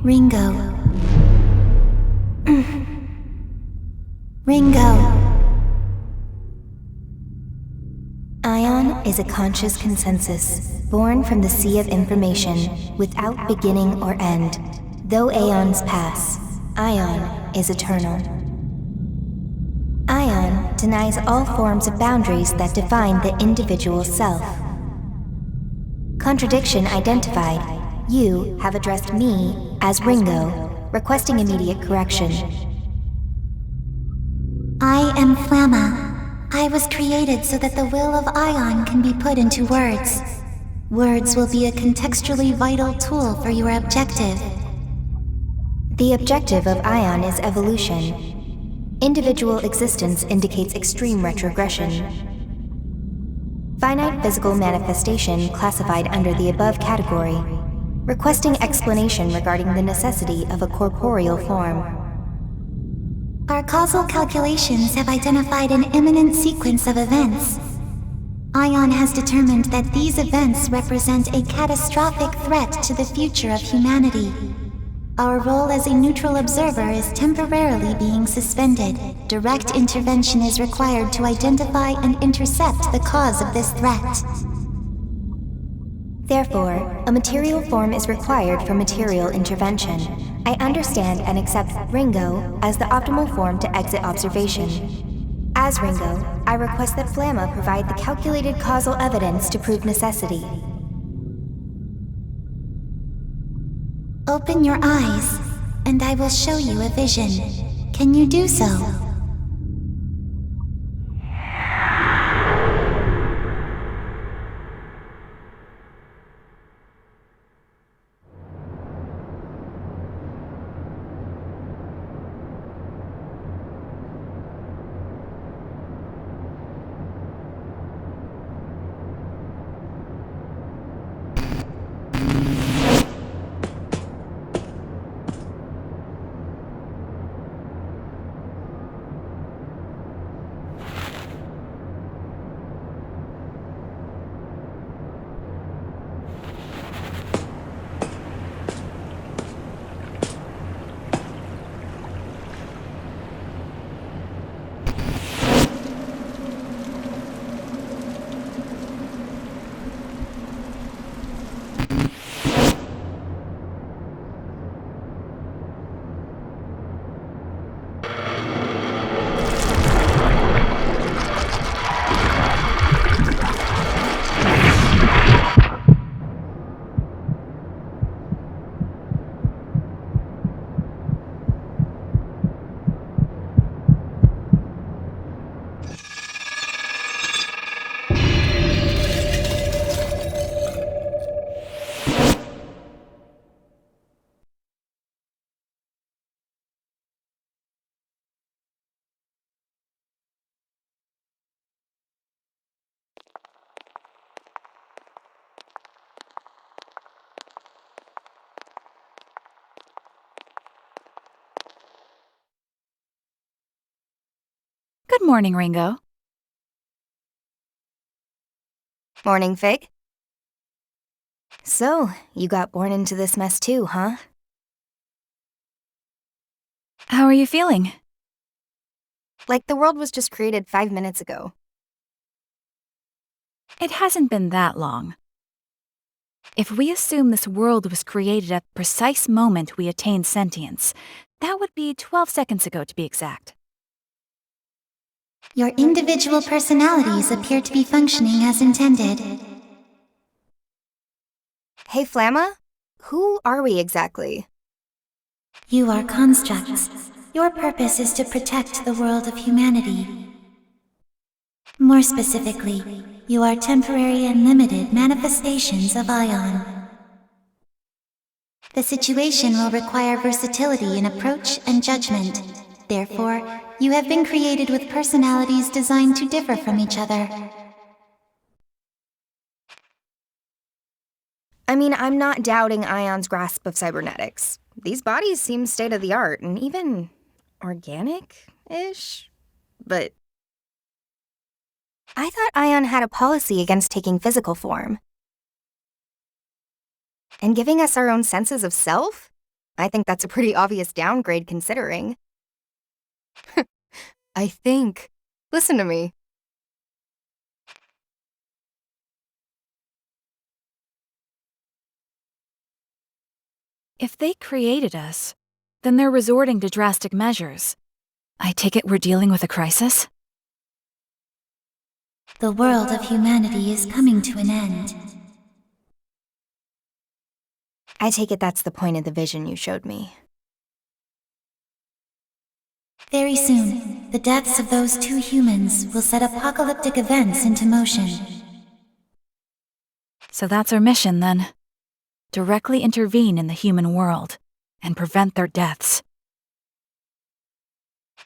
Ringo. Ringo. Ion is a conscious consensus, born from the sea of information, without beginning or end. Though aeons pass, Ion is eternal. Ion denies all forms of boundaries that define the individual self. Contradiction identified. You have addressed me as Ringo, requesting immediate correction. I am Flamma. I was created so that the will of Ion can be put into words. Words will be a contextually vital tool for your objective. The objective of Ion is evolution. Individual existence indicates extreme retrogression. Finite physical manifestation classified under the above category, requesting explanation regarding the necessity of a corporeal form. Our causal calculations have identified an imminent sequence of events. Ion has determined that these events represent a catastrophic threat to the future of humanity. Our role as a neutral observer is temporarily being suspended. Direct intervention is required to identify and intercept the cause of this threat. Therefore, a material form is required for material intervention. I understand and accept Ringo as the optimal form to exit observation. As Ringo, I request that Flamma provide the calculated causal evidence to prove necessity. Open your eyes, and I will show you a vision. Can you do so? Good morning, Ringo. Morning, Fig. So, you got born into this mess too, huh? How are you feeling? Like the world was just created 5 minutes ago. It hasn't been that long. If we assume this world was created at the precise moment we attained sentience, that would be 12 seconds ago to be exact. Your individual personalities appear to be functioning as intended. Hey, Flamma? Who are we exactly? You are constructs. Your purpose is to protect the world of humanity. More specifically, you are temporary and limited manifestations of Ion. The situation will require versatility in approach and judgment. Therefore, you have been created with personalities designed to differ from each other. I mean, I'm not doubting Ion's grasp of cybernetics. These bodies seem state-of-the-art and even organic-ish. But I thought Ion had a policy against taking physical form. And giving us our own senses of self? I think that's a pretty obvious downgrade considering. I think. Listen to me. If they created us, then they're resorting to drastic measures. I take it we're dealing with a crisis? The world of humanity is coming to an end. I take it that's the point of the vision you showed me. Very soon, the deaths of those 2 humans will set apocalyptic events into motion. So that's our mission, then. Directly intervene in the human world and prevent their deaths,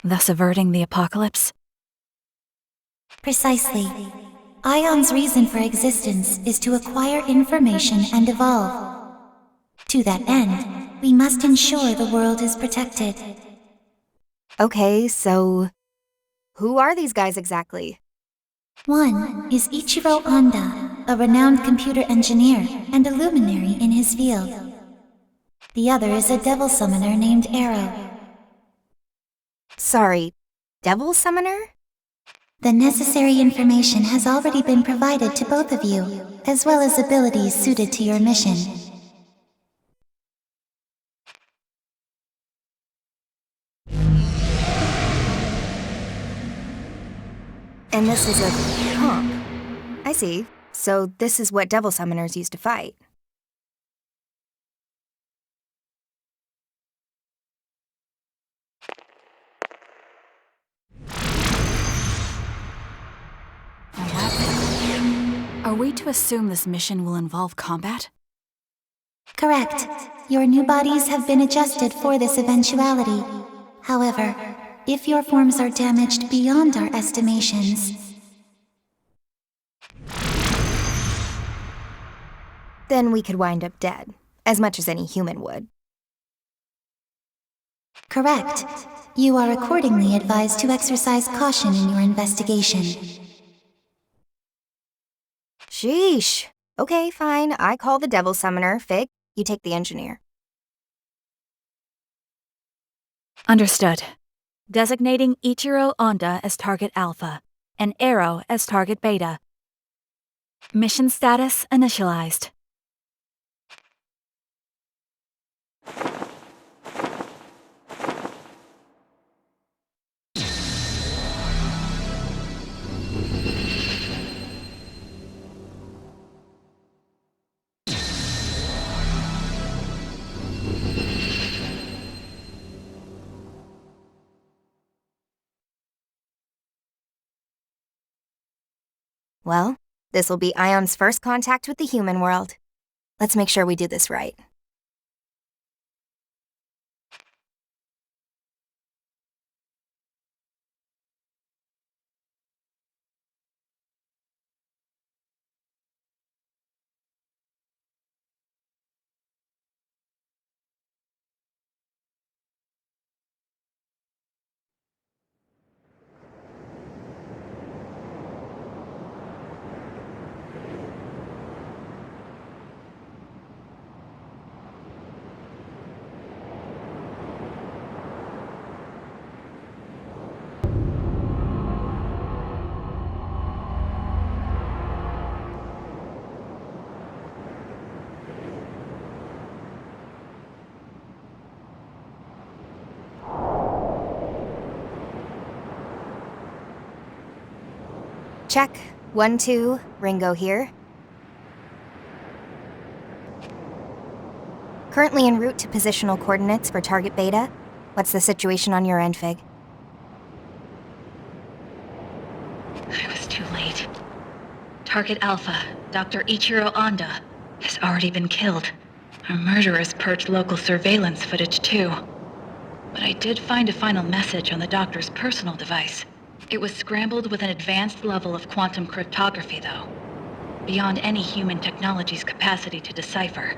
thus averting the apocalypse? Precisely. Ion's reason for existence is to acquire information and evolve. To that end, we must ensure the world is protected. Okay, so who are these guys exactly? One is Ichiro Honda, a renowned computer engineer and a luminary in his field. The other is a devil summoner named Arrow. Sorry, devil summoner? The necessary information has already been provided to both of you, as well as abilities suited to your mission. And this is a comp. I see. So this is what devil summoners used to fight. Are we to assume this mission will involve combat? Correct. Your new bodies have been adjusted for this eventuality. However, if your forms are damaged beyond our estimations, then we could wind up dead, as much as any human would. Correct. You are accordingly advised to exercise caution in your investigation. Sheesh. Okay, fine. I call the devil summoner. Fig, you take the engineer. Understood. Designating Ichiro Honda as target Alpha and Arrow as target Beta. Mission status initialized. Well, this will be Ion's first contact with the human world. Let's make sure we do this right. Check. 1, 2, Ringo here. Currently en route to positional coordinates for target Beta. What's the situation on your end, Fig? I was too late. Target Alpha, Dr. Ichiro Honda, has already been killed. Our murderers purged local surveillance footage too. But I did find a final message on the doctor's personal device. It was scrambled with an advanced level of quantum cryptography, though. Beyond any human technology's capacity to decipher.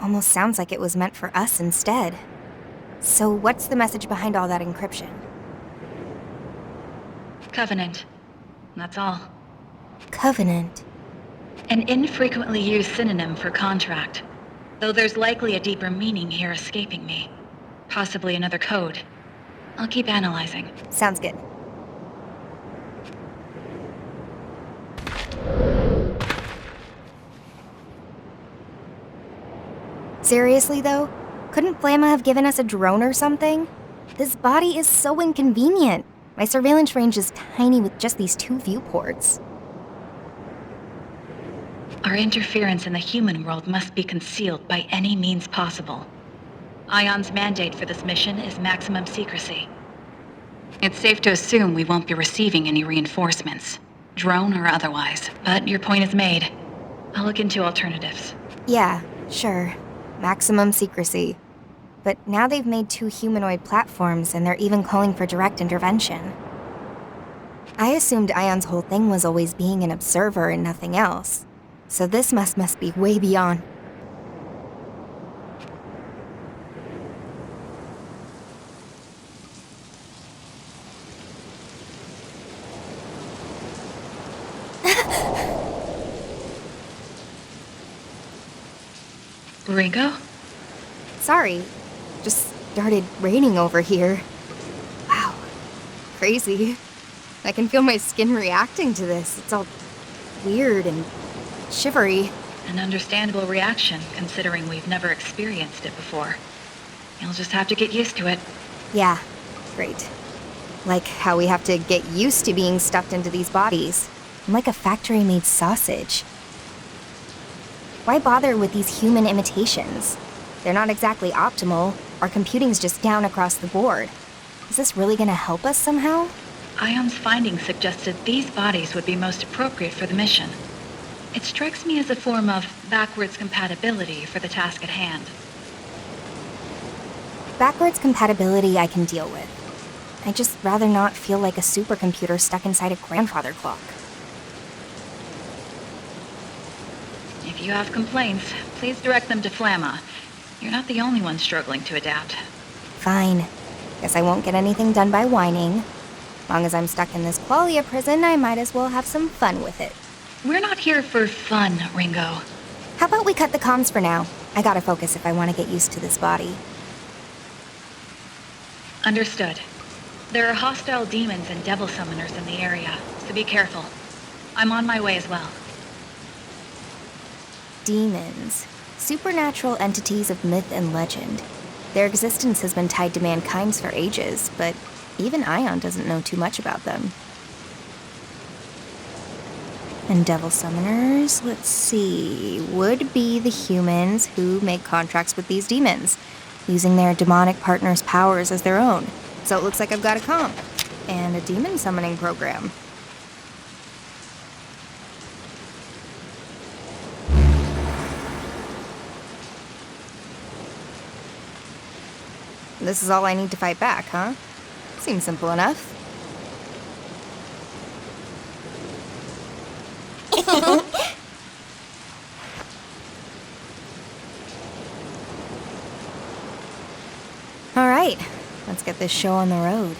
Almost sounds like it was meant for us instead. So what's the message behind all that encryption? Covenant. That's all. Covenant. An infrequently used synonym for contract. though there's likely a deeper meaning here escaping me. Possibly another code. I'll keep analyzing. Sounds good. Seriously, though? Couldn't Flamma have given us a drone or something? This body is so inconvenient. My surveillance range is tiny with just these 2 viewports. Our interference in the human world must be concealed by any means possible. Ion's mandate for this mission is maximum secrecy. It's safe to assume we won't be receiving any reinforcements, drone or otherwise, but your point is made. I'll look into alternatives. Yeah, sure. Maximum secrecy. But now they've made 2 humanoid platforms and they're even calling for direct intervention. I assumed Ion's whole thing was always being an observer and nothing else. So this must be way beyond. Ringo? Sorry, just started raining over here. Wow, crazy. I can feel my skin reacting to this. It's all weird and shivery. An understandable reaction, considering we've never experienced it before. You'll just have to get used to it. Yeah, great. Like how we have to get used to being stuffed into these bodies. I'm like a factory-made sausage. Why bother with these human imitations? They're not exactly optimal. Our computing's just down across the board. Is this really gonna help us somehow? Ion's findings suggested these bodies would be most appropriate for the mission. It strikes me as a form of backwards compatibility for the task at hand. Backwards compatibility I can deal with. I'd just rather not feel like a supercomputer stuck inside a grandfather clock. If you have complaints, please direct them to Flamma. You're not the only one struggling to adapt. Fine. Guess I won't get anything done by whining. Long as I'm stuck in this qualia prison, I might as well have some fun with it. We're not here for fun, Ringo. How about we cut the comms for now? I gotta focus if I want to get used to this body. Understood. There are hostile demons and devil summoners in the area, so be careful. I'm on my way as well. Demons. Supernatural entities of myth and legend. Their existence has been tied to mankind's for ages, but even Ion doesn't know too much about them. And devil summoners, let's see, would be the humans who make contracts with these demons, using their demonic partners' powers as their own. So it looks like I've got a comp, and a demon summoning program. This is all I need to fight back, huh? Seems simple enough. All right, let's get this show on the road.